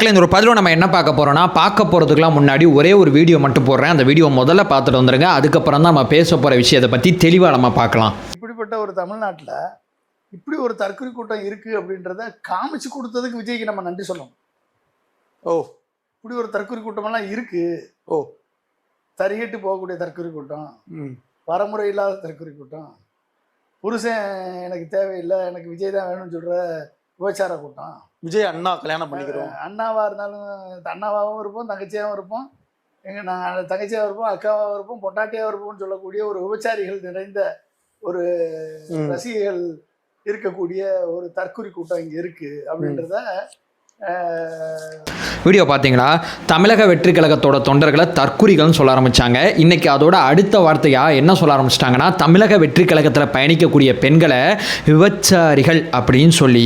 மக்களே இந்த ஒரு பதிவில் நம்ம என்ன பார்க்க போகிறோம்னா, பார்க்க போகிறதுக்குலாம் முன்னாடி ஒரே ஒரு வீடியோ மட்டும் போடுறேன். அந்த வீடியோ முதல்ல பார்த்துட்டு வந்துருங்க. அதுக்கப்புறம் தான் நம்ம பேச போகிற விஷயத்தை பற்றி தெளிவாக நம்ம பார்க்கலாம். இப்படிப்பட்ட ஒரு தமிழ்நாட்டில் இப்படி ஒரு தற்கொலை கூட்டம் இருக்குது அப்படின்றத காமிச்சு கொடுத்ததுக்கு விஜய்க்கு நம்ம நன்றி சொல்லணும். ஓ, இப்படி ஒரு தற்கொலை கூட்டமெல்லாம் இருக்குது. ஓ, தறிகட்டு போகக்கூடிய தற்கொலை கூட்டம், வரமுறை இல்லாத தற்கொலை கூட்டம், புருஷன் எனக்கு தேவையில்லை எனக்கு விஜய் தான் வேணும்னு சொல்கிற விபச்சார கூட்டம். விஜய் அண்ணா கல்யாணம் பண்ணிக்கிறோம், அண்ணாவாக இருந்தாலும் அண்ணாவாகவும் இருப்போம், தங்கச்சியாகவும் இருப்போம், நாங்கள் தங்கச்சியாக இருப்போம், அக்காவாக இருப்போம், பொட்டாட்டியாக இருப்போம்னு சொல்லக்கூடிய ஒரு விபச்சாரிகள் நிறைந்த ஒரு ரசிகைகள் இருக்கக்கூடிய ஒரு தற்கொலை கூட்டம் இங்கே இருக்குது அப்படின்றத வீடியோ பார்த்தீங்களா? தமிழக வெற்றி கழகத்தோட தொண்டர்களை தற்குறிகள்னு சொல்ல ஆரம்பித்தாங்க. இன்றைக்கி அதோட அடுத்த வார்த்தையாக என்ன சொல்ல ஆரம்பிச்சிட்டாங்கன்னா, தமிழக வெற்றி கழகத்தில் பயணிக்கக்கூடிய பெண்களை விபச்சாரிகள் அப்படின்னு சொல்லி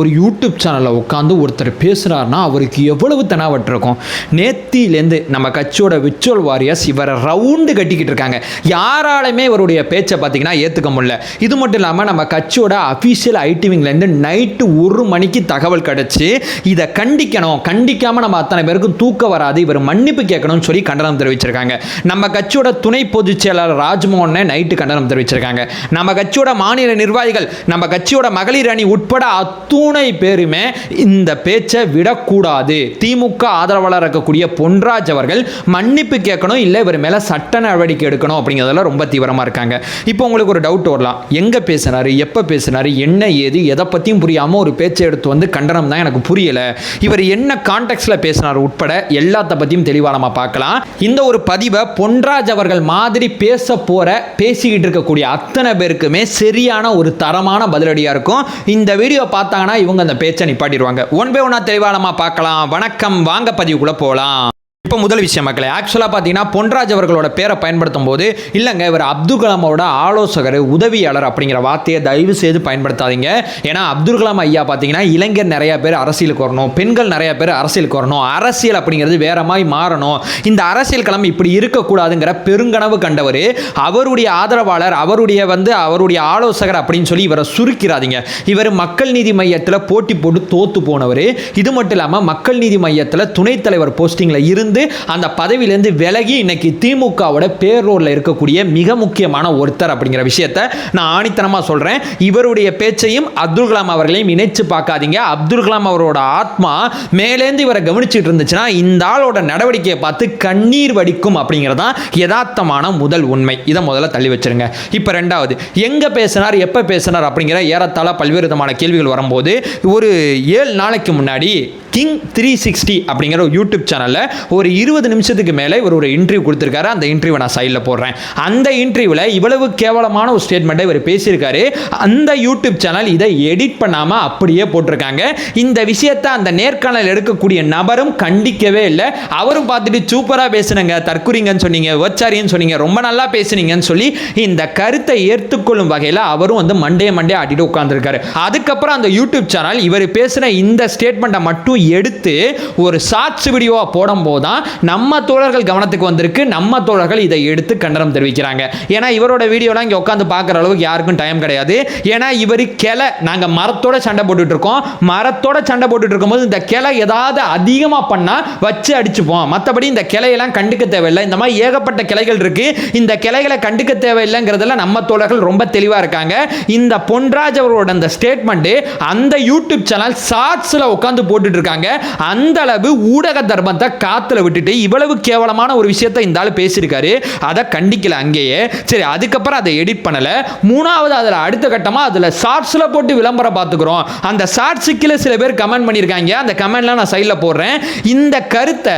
ஒரு யூடியூப் சேனலில் உட்காந்து ஒருத்தர் பேசுகிறாருன்னா அவருக்கு எவ்வளவு தெனாவட்டிருக்கும். நேத்திலேருந்து நம்ம கட்சியோட விர்ச்சுவல் வாரியர்ஸ் இவரை ரவுண்டு கட்டிக்கிட்டு இருக்காங்க. யாராலுமே இவருடைய பேச்சை பார்த்தீங்கன்னா ஏற்றுக்க முடியல. இது மட்டும் இல்லாமல் நம்ம கட்சியோட அஃபீஷியல் ஐடிவிங்லேருந்து நைட்டு 1 மணிக்கு தகவல் கிடச்சி இதை கண்டிக்காம நம்ம அத்தனை பேருக்கும் தூக்க வராது, இவர் மன்னிப்பு கேட்கணும்னு சொல்லி கண்டனம் தெரிவிச்சிருக்காங்க. நம்ம கட்சியோட துணை பொதுச் செயலாளர் ராஜ்மோகன் நைட்டு கண்டனம் தெரிவிச்சிருக்காங்க. நம்ம கட்சியோட மாநில நிர்வாகிகள், நம்ம கட்சியோட மகளிர் அணி உட்பட அத்துணை பேருமே இந்த பேச்சை விடக்கூடாது. திமுக ஆதரவாளர் இருக்கக்கூடிய பொன்ராஜ் அவர்கள் மன்னிப்பு கேட்கணும், இல்லை இவர் மேல சட்ட நடவடிக்கை எடுக்கணும் அப்படிங்கிறதுல ரொம்ப தீவிரமா இருக்காங்க. இப்போ உங்களுக்கு ஒரு டவுட் வரலாம், எங்க பேசினாரு, எப்ப பேசினாரு, என்ன ஏது எதை பத்தியும் புரியாம ஒரு பேச்சை எடுத்து வந்து கண்டனம் தான் எனக்கு புரியல, இவர் என்ன கான்டெக்ட்ல பேசினார் உட்பட எல்லாத்த பத்தியும் தெளிவா நம்ம பார்க்கலாம். இந்த ஒரு பதிவை பொன்ராஜ் அவர்கள் மாதிரி பேசிக்கிட்டு இருக்கக்கூடிய அத்தனை பேருக்குமே சரியான ஒரு தரமான பதிலடியா இருக்கும். இந்த வீடியோ பார்த்தாங்கன்னா இவங்க அந்த பேச்சை நிப்பாட்டிடுவாங்க. ஒன் பை ஒன்னா தெளிவா நம்ம பார்க்கலாம். வணக்கம், வாங்க பதிவுக்குள்ள போலாம். இப்போ முதல் விஷயம் மக்களே, ஆக்சுவலாக பார்த்தீங்கன்னா பொன்ராஜ் அவர்களோட பேரை பயன்படுத்தும் போது இல்லைங்க இவர் அப்துல் கலாமோட ஆலோசகர் உதவியாளர் அப்படிங்கிற வார்த்தையை தயவு செய்து பயன்படுத்தாதீங்க. ஏன்னா அப்துல் கலாம் ஐயா பார்த்தீங்கன்னா இளைஞர் நிறைய பேர் அரசியலுக்கு வரணும், பெண்கள் நிறைய பேர் அரசியலுக்கு வரணும், அரசியல் அப்படிங்கிறது வேற மாதிரி மாறணும், இந்த அரசியல் களம் இப்படி இருக்கக்கூடாதுங்கிற பெருங்கனவு கண்டவர். அவருடைய ஆதரவாளர், அவருடைய ஆலோசகர் அப்படின்னு சொல்லி இவரை சுருக்கிறாதீங்க. இவர் மக்கள் நீதி மையத்தில் போட்டி போட்டு தோத்து போனவர். இது மட்டும் இல்லாமல் மக்கள் நீதி மையத்தில் துணைத் தலைவர் போஸ்டிங்கில் இருந்து அந்த பதவியிலிருந்து விலகி இன்னைக்கு திமுகவோட பேரோர்ல இருக்கக்கூடிய மிக முக்கியமான ஒருத்தர் அப்படிங்கிற விஷயத்தை நான் ஆணித்தனமா சொல்றேன். இவருடைய பேச்சையும் அப்துல் கலாம் அவர்களையும் இணைச்சு பார்க்காதீங்க. அப்துல் கலாம் அவரோட ஆத்மா மேலேந்து இவரை கவனிச்சுட்டு இருந்துச்சுன்னா இந்த ஆளோட நடவடிக்கையை பார்த்து கண்ணீர் வடிக்கும் அப்படிங்கிறதா யதார்த்தமான முதல் உண்மை. இதை முதல்ல தள்ளி வச்சிருங்க. இப்போ ரெண்டாவது, எங்க பேசினார், எப்ப பேசினார் அப்படிங்கிற ஏறத்தாழ பல்வேறு விதமான கேள்விகள் வரும்போது ஒரு 7 நாளைக்கு முன்னாடி கிங் 360 அப்படிங்கிற ஒரு யூடியூப் சேனலில் ஒரு 20 நிமிஷத்துக்கு மேலே இவர் ஒரு இன்டர்வியூ கொடுத்துருக்காரு. அந்த இன்டர்வியூ நான் சைடில் போடுறேன். அந்த இன்டர்வியூவில் இவ்வளவு கேவலமான ஒரு ஸ்டேட்மெண்ட்டை இவர் பேசியிருக்காரு. அந்த யூடியூப் சேனல் இதை எடிட் பண்ணாமல் அப்படியே போட்டிருக்காங்க. இந்த விஷயத்தை அந்த நேர்காணல் எடுக்கக்கூடிய நபரும் கண்டிக்கவே இல்லை. அவரும் பார்த்துட்டு சூப்பராக பேசுனங்க, தற்குறிங்கன்னு சொன்னீங்க, விபச்சாரின்னு சொன்னீங்க, ரொம்ப நல்லா பேசுனீங்கன்னு சொல்லி இந்த கருத்தை ஏற்றுக்கொள்ளும் வகையில் அவரும் வந்து மண்டையை ஆட்டிட்டு உட்கார்ந்துருக்காரு. அதுக்கப்புறம் அந்த யூடியூப் சேனல் இவர் பேசின இந்த ஸ்டேட்மெண்ட்டை மட்டும் எடுத்து ஒரு ஷார்ட்ஸ் வீடியோவா போடும் போதுதான் நம்ம தோழர்கள் கவனத்துக்கு வந்திருக்கு. நம்ம தோழர்கள் இதை எடுத்து கண்டனம் தெரிவிக்கிறாங்க. ஏன்னா இவரோட வீடியோலாம் இங்க உட்காந்து பார்க்குற அளவுக்கு யாருக்கும் டைம் கிடையாது. ஏன்னா இவர் கிளை, நாங்க மரத்தோட சண்டை போட்டுட்டு இருக்கோம், மரத்தோட சண்டை போட்டுட்டு இருக்கும்போது இந்த கிளை ஏதாவது அதிகமா பண்ணா வச்சு அடிச்சுப்போம், மற்றபடி இந்த கிளையெல்லாம் கண்டுக்க தேவையில்லை. இந்த மாதிரி ஏகப்பட்ட கிளைகள் இருக்கு, இந்த கிளைகளை கண்டுக்க தேவையில்லைங்கிறதுல நம்ம தோழர்கள் ரொம்ப தெளிவா இருக்காங்க. இந்த பொன்ராஜ் அவரோட அந்த ஸ்டேட்மெண்ட் அந்த யூடியூப் சேனல் ஷார்ட்ஸ்ல உட்காந்து போட்டுட்டு இருக்காங்க. அந்த அளவு ஊடக தர்மத்தை காத்துல விட்டுட்டு இவ்வளவு கேவலமான ஒரு விஷயத்தை இந்த ஆள் பேசியிருக்காரு. அதை கண்டிக்கல அங்கேயே. சரி, அதுக்கப்புறம் அதை எடிட் பண்ணல. மூணாவது அதில் அடுத்த கட்டமா அதில் ஷார்ட்ஸ்ல போட்டு விளம்பரம் பார்த்துக்கிறோம். அந்த ஷார்ட்ஸுக்குள்ள சில பேர் கமெண்ட் பண்ணியிருக்காங்க. அந்த கமெண்ட்லாம் நான் சைடில் போடுறேன். இந்த கருத்தை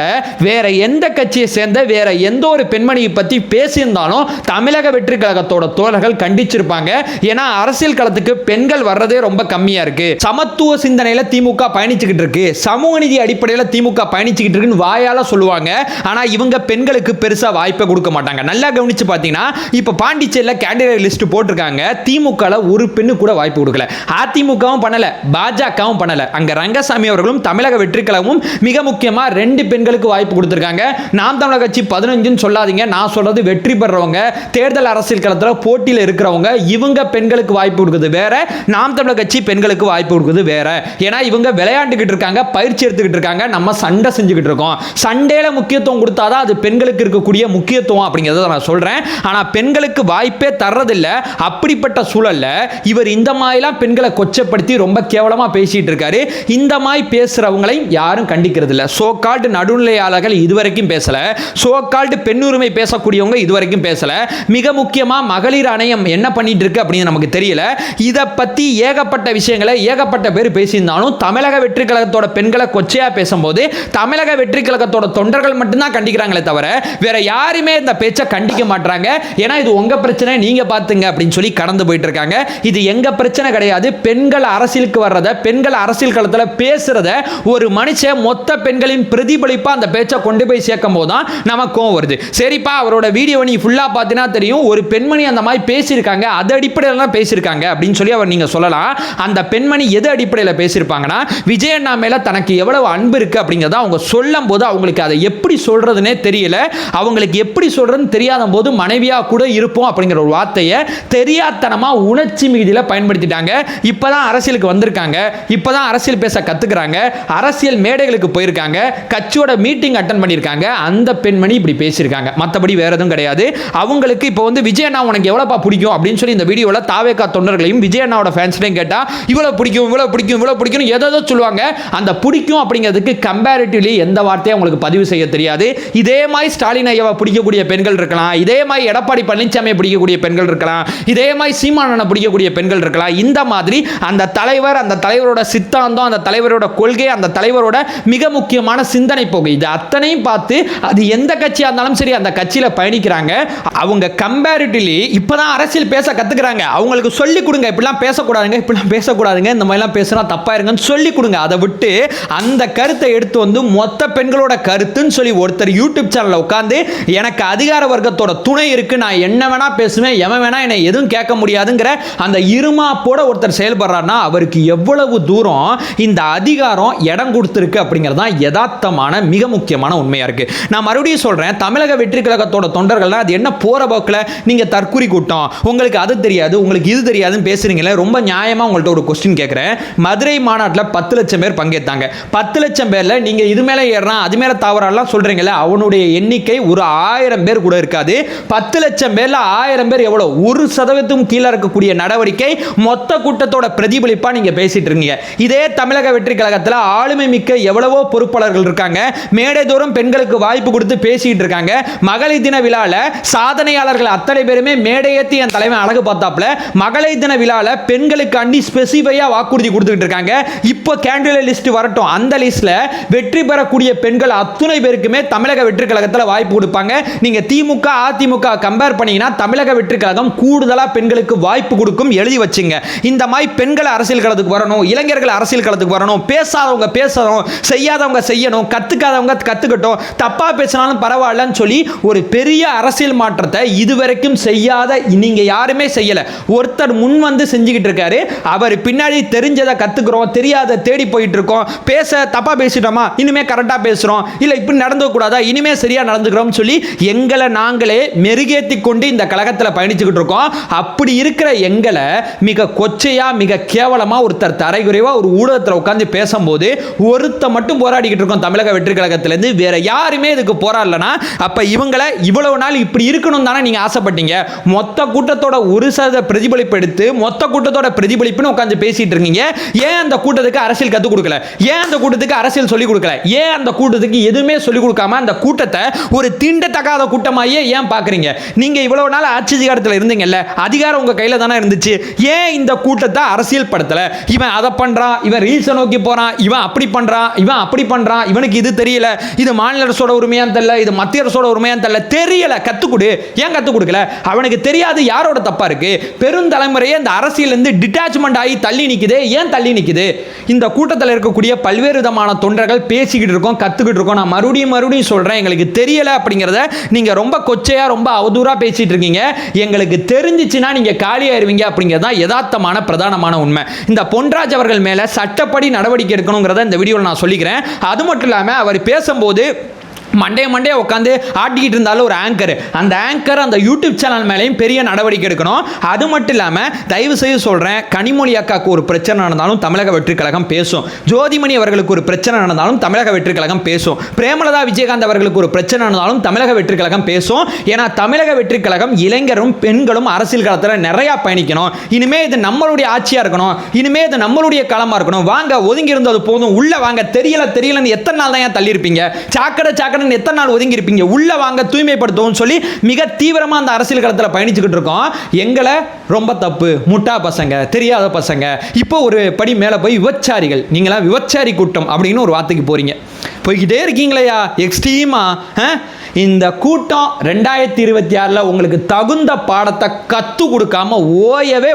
வேற எந்த கட்சியை சேர்ந்த வேற எந்த ஒரு பெண்மணியை பற்றி பேசியிருந்தாலும் தமிழக வெற்றி கழகத்தோட தோழர்கள் கண்டிச்சிருப்பாங்க. ஏன்னா அரசியல் களத்துக்கு பெண்கள் வர்றதே ரொம்ப கம்மியா இருக்கு. சமத்துவ சிந்தனையில திமுக பயணிச்சுக்கிட்டு இருக்கு, சமூக நீதி அடிப்படையில் திமுக பயணிச்சுக்கிட்டு இருக்குன்னு வாயால சொல்லுவாங்க. ஆனா இவங்க பெண்களுக்கு பெருசா வாய்ப்பை கொடுக்க மாட்டாங்க. நல்லா கவனிச்சு பார்த்தீங்கன்னா இப்ப பாண்டிச்சேரியில கேண்டிடேட் லிஸ்ட் போட்டிருக்காங்க. திமுக ஒரு பெண்ணு கூட வாய்ப்பு கொடுக்கல, அதிமுகவும் பண்ணல, பாஜகவும் பண்ணல. அங்க ரங்கசாமி அவர்களும் தமிழக வெற்றி கழகமும் மிக முக்கியமா 2 பெண்களுக்கு வாய்ப்பு கொடுத்திருக்காங்க. நாம் தமிழர் கட்சி 15ன்னு சொல்லாதீங்க, நான் சொல்றது வெற்றி பெறவங்க, தேர்தல் அரசியல் களத்தில் போட்டியில் இருக்கிறவங்க. இவங்க பெண்களுக்கு வாய்ப்பு கொடுக்குது வேற, நாம் தமிழர் கட்சி பெண்களுக்கு வாய்ப்பு கொடுக்குது வேற. ஏன்னா இவங்க விளையாண்டுகிட்டு இருக்காங்க, பயிற்சி எடுத்துக்கிட்டு இருக்காங்க, நம்ம சண்டை செஞ்சுக்கிட்டு இருக்கோம். சண்டையில முக்கியத்துவம் கொடுத்தாதான் அது பெண்களுக்கு இருக்கக்கூடிய முக்கியத்துவம் அப்படிங்கிறத நான் சொல்றேன். ஆனா பெண்களுக்கு வாய்ப்பே தர்றதில்ல. அப்படிப்பட்ட சூழல்ல இவர் இந்த மாதிரிலாம் பெண்களை கொச்சப்படுத்தி ரொம்ப கேவலமா பேசிட்டு இருக்காரு. இந்த மாதிரி பேசுறவங்களை யாரும் கண்டிக்கிறது இல்ல. சோ கால்டு நடுநிலையாளர்கள் இதுவரைக்கும் பேசல. சோ கால்டு பெண்ணுரிமை பேசக்கூடியவங்க இதுவரைக்கும் பேசல. மிக முக்கியமா மகளிர் ஆணையம் என்ன பண்ணிட்டு இருக்கு அப்படின்னு நமக்கு தெரியல. இத பத்தி ஏகப்பட்ட விஷயங்களை ஏகப்பட்ட பேர் பேசியிருந்தாலும் தமிழக வெற்றி கழகத்தோட பெண்களை கொச்சையா பேசும்போது தமிழக வெற்றி கழகத்தோட தொண்டர்கள் மட்டும்தான் கண்டிக்கிறாங்களே தவிர வேற யாருமே இந்த பேச்சை கண்டிக்க மாட்டாங்க. ஏன்னா இது உங்க பிரச்சனை, நீங்க பாத்துங்க அப்படின்னு சொல்லி கடந்து போயிட்டு இருக்காங்க. இது எங்க பிரச்சனை கிடையாது. பெண்கள் அரசியலுக்கு வர்றத, பெண்கள் அரசியல் களத்துல பேசுறத ஒரு மனுஷன் மொத்த பெண்களின் பிரதிபலிப்பா அந்த பேச்சை கொண்டு போய் சேர்க்கும் போது தான் நமக்கும் வருது. சரிப்பா, அவரோட வீடியோ நீ ஃபுல்லா பார்த்தீங்கன்னா தெரியும். ஒரு பெண்மணி அந்த மாதிரி பேசியிருக்காங்க, அது அடிப்படையில் தான் பேசியிருக்காங்க அப்படின்னு சொல்லி அவர் நீங்க சொல்லலாம். அந்த பெண்மணி எது அடிப்படையில் பேசியிருப்பாங்கன்னா, விஜய் அண்ணா மேல தனக்கு எவ்வளவு அன்பு இருக்கு அப்படிங்கிறத அவங்க சொல்லும் போது அவங்களுக்கு அதை எப்படி சொல்றதுன்னே தெரியல. அவங்களுக்கு எப்படி சொல்றதுன்னு தெரியாத போது மனைவியா கூட இருப்போம் அப்படிங்கிற ஒரு வார்த்தையை தெரியாதனமா உணர்ச்சி மிகுதியில பயன்படுத்திட்டாங்க. இப்பதான் அரசியலுக்கு வந்திருக்காங்க, இப்பதான் அரசியல் பேச கத்துக்கிறாங்க, அரசியல் மேடைகளுக்கு போயிருக்காங்க, கட்சியோட மீட்டிங் அட்டன் பண்ணியிருக்காங்க. அந்த பெண்மணி இப்படி பேசியிருக்காங்க, மற்றபடி வேற எதுவும் கிடையாது. அவங்களுக்கு இப்போ வந்து விஜய் அண்ணா உனக்கு எவ்வளோப்பா பிடிக்கும் அப்படின்னு சொல்லி இந்த வீடியோவில் தாவேகா தொண்டர்களையும் விஜய் அண்ணாவோட ஃபேன்ஸ்லையும் கேட்டால் இவ்வளோ பிடிக்கும் இவ்வளோ பிடிக்கும் இவ்வளோ பிடிக்கும் ஏதோ சொல்லுவாங்க. அந்த பிடிக்கும் அப்படிங்கிறதுக்கு கம்பேரிட்டிவ்லி எந்த வார்த்தையும் அவங்களுக்கு பதிவு செய்ய தெரியாது. இதே மாதிரி ஸ்டாலின் ஐயாவை பிடிக்கக்கூடிய பெண்கள் இருக்கலாம், இதே மாதிரி எடப்பாடி பழனிசாமியை பிடிக்கக்கூடிய பெண்கள் இருக்கலாம், இதே மாதிரி சீமானனை பிடிக்கக்கூடிய பெண்கள் இருக்கலாம். இந்த மாதிரி அந்த தலைவர், அந்த தலைவரோட சித்தாந்தம், அந்த தலைவரோட கொள்கை, அந்த தலைவரோட மிக முக்கியமான சிந்தனை போகு, இது அத்தனையும் பார்த்து அது எந்த கட்சியா இருந்தாலும் சரி அந்த கட்சியில பயணிக்கிறாங்க. அவங்க கம்பேரிட்டிவ்லி இப்பதான் அரசியல் பேச கத்துக்கிறாங்க. அவங்களுக்கு சொல்லி கொடுங்க, இப்படிலாம் பேசக்கூடாதுங்க, இப்படிலாம் பேசக்கூடாதுங்க, இந்த மாதிரிலாம் பேசினா தப்பா இருங்கன்னு சொல்லி கொடுங்க. அதை விட்டு அந்த கருத்தை எடுத்து வந்து மொத்த பெண்களோட கருத்துன்னு சொல்லி ஒருத்தர் யூடியூப் சேனல்ல உட்கார்ந்து எனக்கு அதிகார வர்க்கத்தோட துணை இருக்கு, நான் என்ன வேணா பேசுவேன், எவன் வேணா என்னை எதுவும் கேட்க முடியாதுங்கிற அந்த இருமாப்போட ஒருத்தர் செயல்படுறாருன்னா அவருக்கு எவ்வளவு தூரம் இந்த அதிகாரம் இடம் கொடுத்திருக்கு அப்படிங்கிறது தான் யதார்த்தமான மிக முக்கியமான உண்மையா இருக்கு. நான் மறுபடியும் சொல்றேன், தமிழக வெற்றி கழகத்தோட தொண்டர்கள்லாம் அது என்ன போற போக்கில் நீங்க தற்குறி கூட்டம், உங்களுக்கு அது தெரியாது, உங்களுக்கு இது தெரியாதுன்னு பேசுறீங்களே. ரொம்ப நியாயமா உங்கள்ட்ட ஒரு கொஸ்டின் கேட்கிறேன். மதுரை மாநாட்டில் 10 லட்சம் பேர் பங்கேற்றாங்க. 10 லட்சம் பேர்ல நீங்க இது மேல ஏறலாம் அது மேல தாவறலாம் சொல்றீங்களே, அவனுடைய எண்ணிக்கை ஒரு 1000 பேர் கூட இருக்காது. 10 லட்சம் பேர்ல 1000 பேர் எவ்வளவு? 1% கீழே இருக்கக்கூடிய நடவடிக்கை மொத்த கூட்டத்தோட பிரதிபலிப்பா நீங்க பேசிட்டு இருக்கீங்க. இதே தமிழக வெற்றி கழகத்தில் ஆளுமை மிக்க எவ்வளவோ பொறுப்பாளர்கள் இருக்காங்க, மேடை தோறும் பெண்களுக்கு வாய்ப்பு கொடுத்து பேசிட்டு இருக்காங்க. மகளிர் தின விழால சாதனையாளர்கள் அத்தனை பேருமே மேடை ஏத்தி என் தலைமை அழகு பார்த்தாப்ல மகளிர் தின விழால பெண்களுக்கு அண்டி ஸ்பெசிஃபையா வாக்குறுதி கொடுத்துட்டு இருக்காங்க. இப்போ கேண்டிடேட் லிஸ்ட் வரட்டும், அந்த லிஸ்ட்ல வெற்றி பெறக்கூடிய பெண்கள் அத்தனை பேருக்குமே தமிழக வெற்றி கழகத்தில் வாய்ப்பு கொடுப்பாங்க. நீங்க திமுக அதிமுக கம்பேர் பண்ணீங்கன்னா தமிழக வெற்றி கழகம் கூடுதலா பெண்களுக்கு வாய்ப்பு கொடுக்கும், எழுதி வச்சுங்க. இந்த மாதிரி பெண்கள் அரசியல் களத்துக்கு வரணும், இளைஞர்கள் அரசியல் களத்துக்கு வரணும், பேசாதவங்க பேசணும், செய்யாதவங்க செய்யணும், கத்துக்காதவங்க கத்துக்கட்டும், தப்பா பேசினாலும் பரவாயில்லன்னு சொல்லி ஒரு பெரிய அரசியல் மாற்றத்தை இதுவரைக்கும் செய்யாத நீங்க யாருமே செய்யல. ஒருத்தர் முன் வந்து செஞ்சுக்கிட்டு இருக்காரு. அவர் பின்னாடி தெரிஞ்சதை கத்துக்கிறோம், தெரியாத தேடி போயிட்டு இருக்கோம், பேச தப்பா பேசிட்டோமா இனிமே கரெக்டா பேசுறோம், இல்ல இப்படி நடந்து கூடாதா இனிமே சரியா நடந்துக்கிறோம் சொல்லி எங்களை நாங்களே மெருகேத்தி கொண்டு இந்த கழகத்தில் பயணிச்சுக்கிட்டு இருக்கோம். அப்படி இருக்கிற எங்களை மிக கொச்சையா மிக கேவலமா ஒருத்தர் தரைகுறைவா ஒரு ஊடகத்தில் உட்கார்ந்து பேசும்போது ஒருத்த மட்டும் போராடிக்கிட்டு இருக்கோம் தமிழக வெற்றி கழகத்திலிருந்து, வேற யாருமே இதுக்கு போராடலனா அப்ப இவங்களை இவ்வளவு நாள் இப்படி இருக்கணும் தானே நீங்க ஆசைப்பட்டீங்க. மொத்த கூட்டத்தோட 1% பிரதிபலிப்பு எடுத்து மொத்த கூட்டத்தோட பிரதிபலிப்புன்னு உட்கார்ந்து பேசிட்டு இருக்கீங்க. ஏன் அந்த கூட்டத்துக்கு அரசியல் கத்து கொடுக்கல? ஏன் அந்த கூட்டத்துக்கு அரசியல் சொல்லி கொடுக்கல? ஏன் அந்த கூட்டத்துக்கு எதுவுமே சொல்லி கொடுக்காம அந்த கூட்டத்தை ஒரு தீண்டத்தகாத கூட்டமாயே ஏன் பாக்குறீங்க? நீங்க இவ்வளவு நாள் ஆட்சி அதிகாரத்தில் இருந்தீங்கல்ல, அதிகாரம் உங்க கையில தானே இருந்துச்சு. ஏன் இந்த கூட்டத்தை அரசியல் படுத்தல? இவன் அதை பண்றான், இவன் ரீல்ஸை நோக்கி போறான், இவன் அப்படி பண்றான், இவன் அப்படி பண்றான், இவனுக்கு இது தெரியல, இது மாநில அரசோட உரிமையான்னு தெரியல, இது மத்திய அரசோட உரிமையான்னு தெரியல, தெரியல, கத்து கொடு. ஏன் கத்து கொடுக்கல? அவனுக்கு தெரியாது யாரோட தப்பா இருக்கு. பெருந்தலைமுறையே இந்த அரசியல் இருந்து டிட்டாச்மெண்ட் ஆகி தள்ளி நிக்குது. ஏன் தள்ளி நிக்குது? இந்த கூட்டத்தில் இருக்கக்கூடிய பல்வேறு விதமான தொண்டர்கள் பேசிக்கிட்டு இருக்கோம், கத்துக்கிட்டு இருக்கோம். நான் மறுபடியும் சொல்றேன், எங்களுக்கு தெரியல அப்படிங்கறத நீங்க ரொம்ப கொச்சையா ரொம்ப அவதூறா பேசிட்டு இருக்கீங்க. எங்களுக்கு தெரிஞ்சிச்சுன்னா நீங்க காலியாயிருவீங்க அப்படிங்கிறது தான் யதார்த்தமான பிரதானமான உண்மை. இந்த பொன்ராஜ் அவர்கள் மேல சட்டப்படி நடவடிக்கை எடுக்கணுங்கிறத இந்த வீடியோவில் நான் சொல்லிக்கிறேன். அது மட்டும் இல்லாம அவர் பேசும்போது மண்டே உட்காந்து ஆட்டிக்கிட்டு இருந்தாலும் ஒரு ஆங்கர், அந்த ஆங்கர் அந்த யூடியூப் சேனல் மேலேயும் பெரிய நடவடிக்கை எடுக்கணும். அது மட்டும் இல்லாமல் தயவு செய்து சொல்கிறேன், கனிமொழி அக்காவுக்கு ஒரு பிரச்சனை நடந்தாலும் தமிழக வெற்றிக் கழகம் பேசும். ஜோதிமணி அவர்களுக்கு ஒரு பிரச்சனை நடந்தாலும் தமிழக வெற்றிக் கழகம் பேசும். பிரேமலதா விஜயகாந்த் அவர்களுக்கு ஒரு பிரச்சனை நடந்தாலும் தமிழக வெற்றிக் கழகம் பேசும். ஏன்னா தமிழக வெற்றிக் கழகம் இளைஞரும் பெண்களும் அரசியல் களத்தில் நிறைய பயணிக்கணும். இனிமே இது நம்மளுடைய ஆட்சியா இருக்கணும், இனிமே இது நம்மளுடைய களமா இருக்கணும். வாங்க, ஒதுங்கி இருந்தது போதும், உள்ள வாங்க. தெரியலன்னு எத்தனை நாள் தான் ஏன் தள்ளி இருப்பீங்க? சாக்கடைன்னு எத்தனை நாள் ஒதுங்கி இருப்பீங்க? உள்ள வாங்க, தூய்மைப்படுத்துவோம் சொல்லி மிக தீவிரமா அந்த அரசியல் களத்தில் பயணிச்சுக்கிட்டு இருக்கோம். எங்களை ரொம்ப தப்பு, முட்டா பசங்க, தெரியாத பசங்க, இப்போ ஒரு படி மேலே போய் விபச்சாரிகள், நீங்களா விபச்சாரி கூட்டம் அப்படின்னு ஒரு வார்த்தைக்கு போறீங்க. போய்கிட்டே இருக்கீங்களையா எக்ஸ்ட்ரீமா? இந்த கூட்டம் 2026 உங்களுக்கு தகுந்த பாடத்தை கற்றுக் கொடுக்காம ஓயாது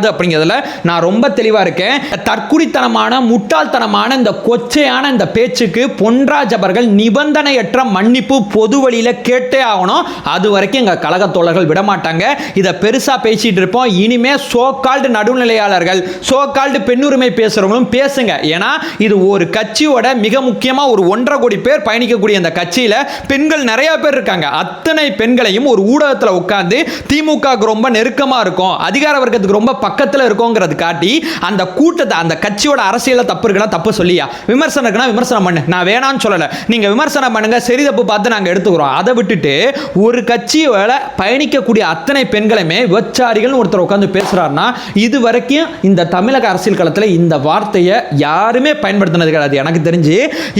அப்படிங்கிறதுல நான் ரொம்ப தெளிவாக இருக்கேன். தற்குறித்தனமான முட்டாள்தனமான இந்த கொச்சையான இந்த பேச்சுக்கு பொன்ராஜ் அவர்கள் நிபந்தனையற்ற மன்னிப்பு பொது வழியில் கேட்டே ஆகணும். அது வரைக்கும் எங்கள் கழகத்தோழர்கள் விடமாட்டாங்க. இதை பெருசாக பேசிட்டு இருப்போம். இனிமே சோகால்டு நடுநிலையாளர்கள், சோகால்டு பெண்ணுரிமை பேசுகிறவங்களும் பேசுங்க. ஏன்னா இது ஒரு கட்சியோட மிக முக்கியமாக ஒரு 1.5 கோடி பேர் பயணிக்கக்கூடிய இந்த கட்சியில் பெண்கள் நிறைய பேர் இருக்காங்க. அத்தனை பெண்களையும் ஒரு ஊடகத்தில் உட்கார்ந்து திமுக ரொம்ப நெருக்கமா இருக்கும், அதிகார வர்க்கத்துக்கு ரொம்ப பக்கத்தில் இருக்கும்ங்கிறது காட்டி அந்த கூட்டத்தை, அந்த கட்சியோட அரசியல தப்பு இருக்குன்னா தப்பு சொல்லியா, விமர்சனம் இருக்குன்னா விமர்சனம் பண்ணு, நான் வேணான்னு சொல்லல, நீங்க விமர்சனம் பண்ணுங்க, சரி தப்பு பார்த்து நாங்க எடுத்துக்கிறோம். அதை விட்டுட்டு ஒரு கட்சியோட பயணிக்கக்கூடிய அத்தனை பெண்களுமே விபச்சாரிகள் ஒருத்தர் உட்கார்ந்து பேசுறாருன்னா இது வரைக்கும் இந்த தமிழக அரசியல் களத்தில் இந்த வார்த்தையை யாருமே பயன்படுத்தினது கிடையாது. எனக்கு தெரிஞ்சு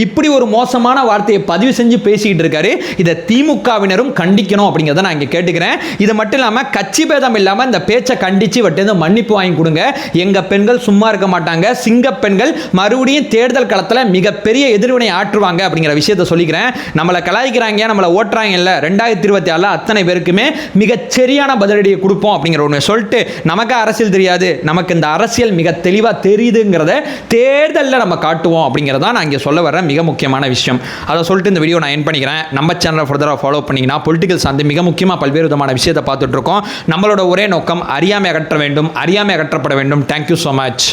இப்படி ஒரு மோசமான வார்த்தையை பதிவு செஞ்சு பேசிக்கிட்டு இருக்காரு. இதை திமுகவினரும் கண்டிக்கணும் அப்படிங்கிறத நான் இங்கே கேட்டுக்கிறேன். இது மட்டும் இல்லாமல் கட்சி பேதம் இல்லாமல் இந்த பேச்சை கண்டித்து வட்டு மன்னிப்பு வாங்கி கொடுங்க. எங்கள் பெண்கள் சும்மா இருக்க மாட்டாங்க. சிங்க பெண்கள் மறுபடியும் தேர்தல் களத்தில் மிகப்பெரிய எதிர்வினை ஆற்றுவாங்க அப்படிங்கிற விஷயத்தை சொல்லிக்கிறேன். நம்மளை கலாய்க்கிறாங்க, நம்மளை ஓட்டுறாங்க இல்லை, 2026 அத்தனை பேருக்குமே மிகச் சரியான பதிலடியை கொடுப்போம் அப்படிங்கிற ஒன்று சொல்லிட்டு, நமக்கு அரசியல் தெரியாது, நமக்கு இந்த அரசியல் மிக தெளிவாக தெரியுதுங்கிறத தேர்தலில் நம்ம காட்டுவோம் அப்படிங்கிறதான் நான் இங்கே சொல்ல வர மிக முக்கியமான விஷயம். அதை சொல்லிட்டு இந்த வீடியோ நான் என் பண்ணிக்கிறேன். நம்ம சேனலை ஃபர்தராக ஃபாலோ பண்ணிங்கன்னா பொலிட்டிக்கல் சார்ந்து மிக முக்கியமாக பல்வேறு விதமான விஷயத்தை பார்த்துட்டு இருக்கோம். நம்மளோட ஒரே நோக்கம் அறியாமை அகற்ற வேண்டும், அறியாமை அகற்றப்பட வேண்டும். Thank you so much.